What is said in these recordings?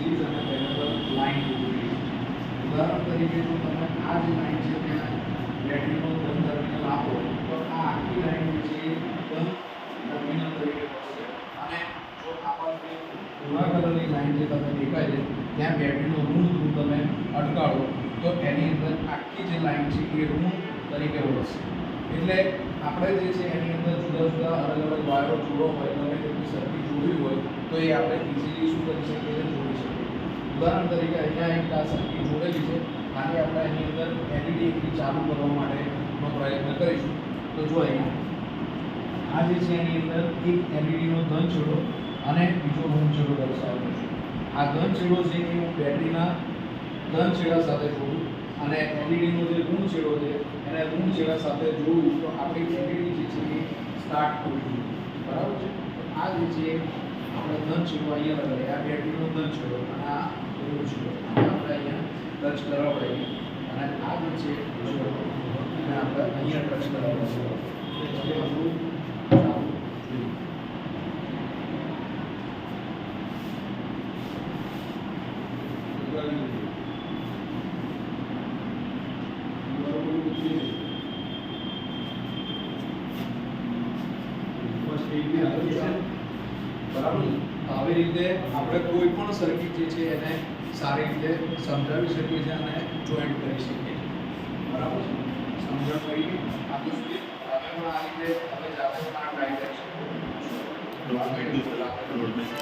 Series અને parallel line દોરવી છે. ઉદાહરણ તરીકે જો તમે આ જે લાઈન છે ત્યાં બેટરીનો ધન ટર્મિનલ આપો તો આ આખી લાઈન જે છે એ ધન ટર્મિનલ તરીકે પડશે અને જો આપણને ભૂરા કલરની લાઈન જે તમને દેખાય છે ત્યાં બેટરીનો ઋણ ધ્રુવ તમે અટકાવો તો એની અંદર આખી જે લાઈન છે એ ઋણ તરીકે વળશે. એટલે આપણે જે છે એની અંદર જુદા જુદા અલગ અલગ વાયરો જોડો હોય ગમે તેટલી સર્કિટ જોડવી હોય તો એ આપણે ઇઝીલી શું કરી શકીએ છીએ, જોડી શકીએ. ઉદાહરણ તરીકે અહીંયા એક આ સર્કિટ જોડેલી છે, આને આપણે એની અંદર એલઈડી એકલી ચાલુ કરવા માટેનો પ્રયત્ન કરીશું. તો જો અહીંયા આ જે છે એની અંદર એક એલઈડીનો ધન છેડો અને બીજો ઋણ છેડો દર્શાવેલો છે. આ ધન છેડો છે એ હું બેટરીના ધન છેડા સાથે જોડું અને એલઈડીનો જે ઋણ છેડો છે એને ઋણ છેડા સાથે જોડું તો આપણી એલઈડી જે છે એ સ્ટાર્ટ થવી જોઈએ. બરાબર છે. આ જે છે આપણે ધન છેડો અહીંયા લગાવીએ, આ બેટરીનો ધન છેડો અને આ ઋણ છેડો અને આપણે અહીંયા ટચ કરાવડાવીએ અને આ જે છે છેડો અને આપણે અહીંયા ટચ કરાવડાવીએ. હવે આપણું ચાલુ જોઈએ. બરાબર. આવી રીતે આપણે કોઈ પણ સર્કિટ જે છે એને સારી રીતે સમજાવી શકીએ છીએ અને જોઈન્ટ કરી શકીએ છીએ. બરાબર છે. સમજણ પડી ગઈ? આટલું સુધી તમે પણ આ રીતે તમે જાતે પણ આ ટ્રાય કરી શકો.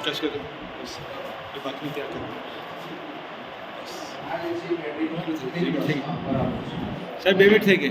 कैसे करें ये बात नहीं क्या करें આ જે છે બેટરીનો બરાબર છે. साहब 2 मिनट थे के